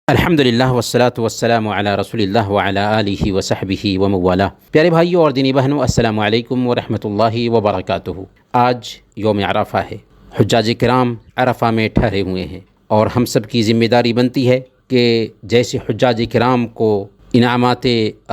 الحمدللہ والصلاۃ والسلام علی رسول اللہ وعلی آلہ وصحبہ وموالاہ۔ پیارے بھائیوں اور دینی بہنوں، السلام علیکم ورحمۃ اللہ وبرکاتہ۔ آج یوم عرفہ ہے، حجاج کرام عرفہ میں ٹھہرے ہوئے ہیں، اور ہم سب کی ذمہ داری بنتی ہے کہ جیسے حجاج کرام کو انعامات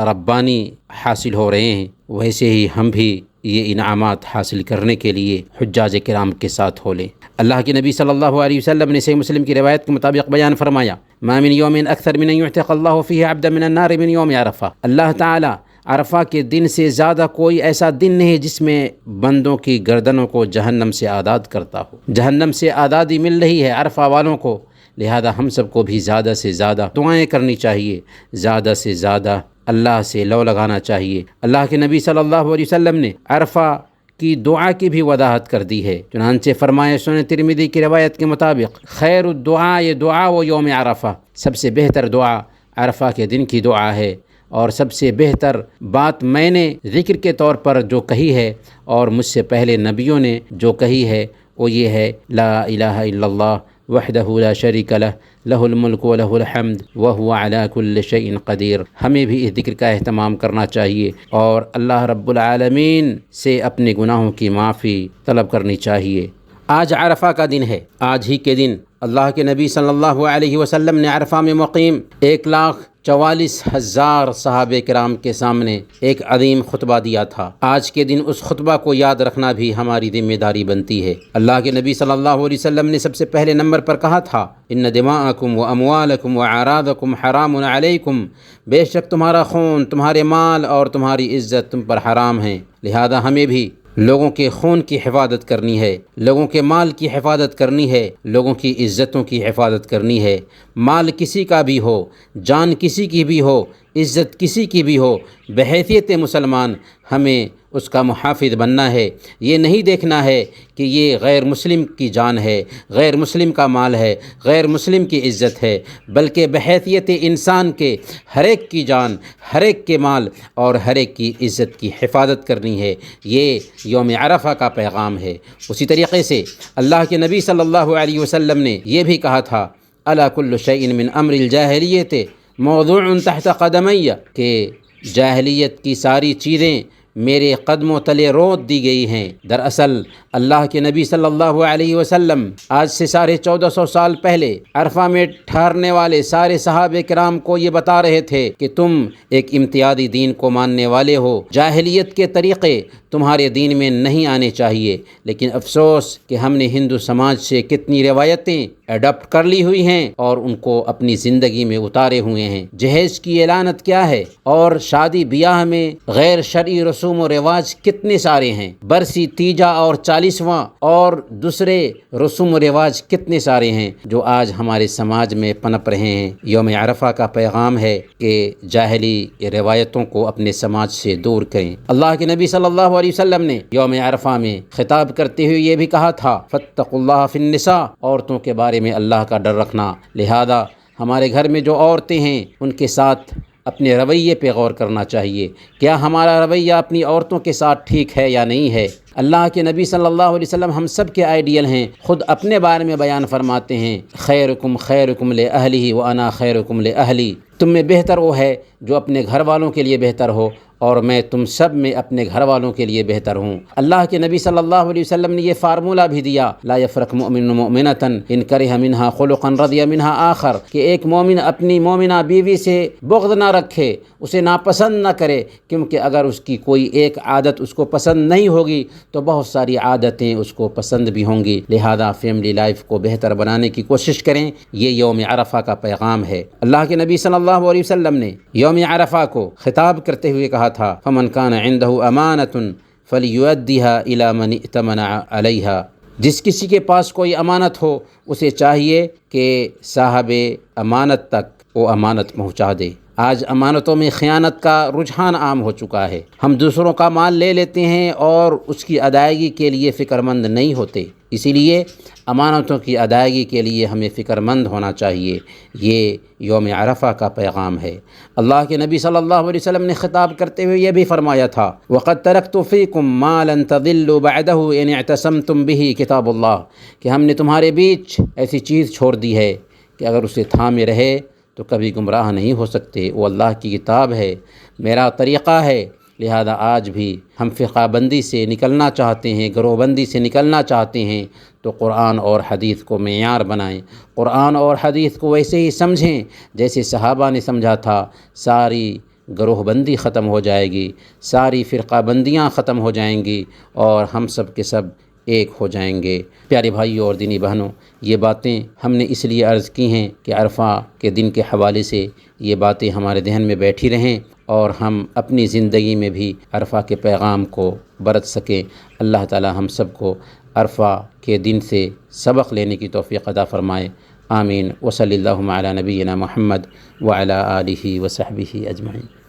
ربانی حاصل ہو رہے ہیں، ویسے ہی ہم بھی یہ انعامات حاصل کرنے کے لیے حجاج کرام کے ساتھ ہو لیں۔ اللہ کے نبی صلی اللہ علیہ وسلم نے صحیح مسلم کی روایت کے مطابق بیان فرمایا، ما من یوم اکثر من ان یعتق اللہ فیہ عبدا من النار من یوم عرفہ۔ اللہ تعالی عرفہ کے دن سے زیادہ کوئی ایسا دن نہیں جس میں بندوں کی گردنوں کو جہنم سے آزاد کرتا ہو۔ جہنم سے آزادی مل رہی ہے عرفہ والوں کو، لہذا ہم سب کو بھی زیادہ سے زیادہ دعائیں کرنی چاہیے، زیادہ سے زیادہ اللہ سے لو لگانا چاہیے۔ اللہ کے نبی صلی اللہ علیہ وسلم نے عرفہ کی دعا کی بھی وضاحت کر دی ہے، چنانچہ فرمایا سنن ترمذی کی روایت کے مطابق، خیر الدعاء یہ دعا و یوم عرفہ، سب سے بہتر دعا عرفہ کے دن کی دعا ہے، اور سب سے بہتر بات میں نے ذکر کے طور پر جو کہی ہے اور مجھ سے پہلے نبیوں نے جو کہی ہے وہ یہ ہے، لا الہ الا اللہ وحدہ لا شریک لہ لہ الملک و لہ الحمد وہو علی کل شیء قدیر۔ ہمیں بھی اس ذکر کا اہتمام کرنا چاہیے اور اللہ رب العالمین سے اپنے گناہوں کی معافی طلب کرنی چاہیے۔ آج عرفہ کا دن ہے، آج ہی کے دن اللہ کے نبی صلی اللہ علیہ وسلم نے عرفہ میں مقیم 1,44,000 صحابہ کرام کے سامنے ایک عظیم خطبہ دیا تھا۔ آج کے دن اس خطبہ کو یاد رکھنا بھی ہماری ذمہ داری بنتی ہے۔ اللہ کے نبی صلی اللہ علیہ وسلم نے سب سے پہلے نمبر پر کہا تھا، ان دماءکم و اموالکم و اعراضکم حرام علیکم، بے شک تمہارا خون، تمہارے مال اور تمہاری عزت تم پر حرام ہیں، لہذا ہمیں بھی لوگوں کے خون کی حفاظت کرنی ہے، لوگوں کے مال کی حفاظت کرنی ہے، لوگوں کی عزتوں کی حفاظت کرنی ہے۔ مال کسی کا بھی ہو، جان کسی کی بھی ہو، عزت کسی کی بھی ہو، بحیثیت مسلمان ہمیں اس کا محافظ بننا ہے۔ یہ نہیں دیکھنا ہے کہ یہ غیر مسلم کی جان ہے، غیر مسلم کا مال ہے، غیر مسلم کی عزت ہے، بلکہ بحیثیت انسان کے ہر ایک کی جان، ہر ایک کے مال اور ہر ایک کی عزت کی حفاظت کرنی ہے۔ یہ یوم عرفہ کا پیغام ہے۔ اسی طریقے سے اللہ کے نبی صلی اللہ علیہ وسلم نے یہ بھی کہا تھا، الا کل شیء من امر الجاہلیت موضوع تحت قدمی، کہ جاہلیت کی ساری چیزیں میرے قدموں تلے روت دی گئی ہیں۔ دراصل اللہ کے نبی صلی اللہ علیہ وسلم آج سے 1450 سال پہلے عرفہ میں ٹھہرنے والے سارے صحابہ کرام کو یہ بتا رہے تھے کہ تم ایک امتیازی دین کو ماننے والے ہو، جاہلیت کے طریقے تمہارے دین میں نہیں آنے چاہیے۔ لیکن افسوس کہ ہم نے ہندو سماج سے کتنی روایتیں اڈاپٹ کر لی ہوئی ہیں اور ان کو اپنی زندگی میں اتارے ہوئے ہیں۔ جہیز کی اعلانت کیا ہے، اور شادی بیاہ میں غیر شرعی رسوم و رواج کتنے سارے ہیں، برسی، تیجا اور 40واں اور دوسرے رسوم و رواج کتنے سارے ہیں جو آج ہمارے سماج میں پنپ رہے ہیں۔ یوم عرفہ کا پیغام ہے کہ جاہلی روایتوں کو اپنے سماج سے دور کریں۔ اللہ کے نبی صلی اللہ علیہ وسلم نے یوم عرفہ میں خطاب کرتے ہوئے یہ بھی کہا تھا، فاتقوا اللہ فی النساء، عورتوں کے بارے میں اللہ کا ڈر رکھنا۔ لہذا ہمارے گھر میں جو عورتیں ہیں ان کے ساتھ اپنے رویے پہ غور کرنا چاہیے، کیا ہمارا رویہ اپنی عورتوں کے ساتھ ٹھیک ہے یا نہیں ہے۔ اللہ کے نبی صلی اللہ علیہ وسلم ہم سب کے آئیڈیل ہیں، خود اپنے بارے میں بیان فرماتے ہیں، خیرکم خیرکم لأہلہ وانا خیرکم لأہلی، تم میں بہتر وہ ہے جو اپنے گھر والوں کے لیے بہتر ہو، اور میں تم سب میں اپنے گھر والوں کے لیے بہتر ہوں۔ اللہ کے نبی صلی اللہ علیہ وسلم نے یہ فارمولہ بھی دیا، لا یفرق مؤمن مؤمنۃ ان کرہ منہا خلقا رضی منہا آخر، کہ ایک مومن اپنی مومنہ بیوی سے بغض نہ رکھے، اسے ناپسند نہ کرے، کیونکہ اگر اس کی کوئی ایک عادت اس کو پسند نہیں ہوگی تو بہت ساری عادتیں اس کو پسند بھی ہوں گی۔ لہذا فیملی لائف کو بہتر بنانے کی کوشش کریں، یہ یوم عرفہ کا پیغام ہے۔ اللہ کے نبی صلی اللہ علیہ وسلم نے یوم عرفہ کو خطاب کرتے ہوئے کہا تھا، فمن کان عنده امانۃ فلیؤدیها الی من ائتمن علیہا، جس کسی کے پاس کوئی امانت ہو اسے چاہیے کہ صاحب امانت تک وہ امانت پہنچا دے۔ آج امانتوں میں خیانت کا رجحان عام ہو چکا ہے، ہم دوسروں کا مال لے لیتے ہیں اور اس کی ادائیگی کے لیے فکر مند نہیں ہوتے، اسی لیے امانتوں کی ادائیگی کے لیے ہمیں فکر مند ہونا چاہیے۔ یہ یوم عرفہ کا پیغام ہے۔ اللہ کے نبی صلی اللہ علیہ وسلم نے خطاب کرتے ہوئے یہ بھی فرمایا تھا، وَقَدْ تَرَكْتُ فِيكُمْ مَا لَن تَضِلُّوا بَعْدَهُ إِنِ اعْتَصَمْتُمْ بِهِ کتاب اللہ، کہ ہم نے تمہارے بیچ ایسی چیز چھوڑ دی ہے کہ اگر اسے تھامے رہے تو کبھی گمراہ نہیں ہو سکتے۔ وہ اللہ کی کتاب ہے، میرا طریقہ ہے۔ لہذا آج بھی ہم فرقہ بندی سے نکلنا چاہتے ہیں، گروہ بندی سے نکلنا چاہتے ہیں تو قرآن اور حدیث کو معیار بنائیں، قرآن اور حدیث کو ویسے ہی سمجھیں جیسے صحابہ نے سمجھا تھا۔ ساری گروہ بندی ختم ہو جائے گی، ساری فرقہ بندیاں ختم ہو جائیں گی اور ہم سب کے سب ایک ہو جائیں گے۔ پیارے بھائیوں اور دینی بہنوں، یہ باتیں ہم نے اس لیے عرض کی ہیں کہ عرفہ کے دن کے حوالے سے یہ باتیں ہمارے ذہن میں بیٹھی رہیں اور ہم اپنی زندگی میں بھی عرفہ کے پیغام کو برت سکیں۔ اللہ تعالی ہم سب کو عرفہ کے دن سے سبق لینے کی توفیق عطا فرمائے۔ آمین۔ وصلی اللہ علی نبینا محمد وعلی آلہ وصحبہ اجمعین۔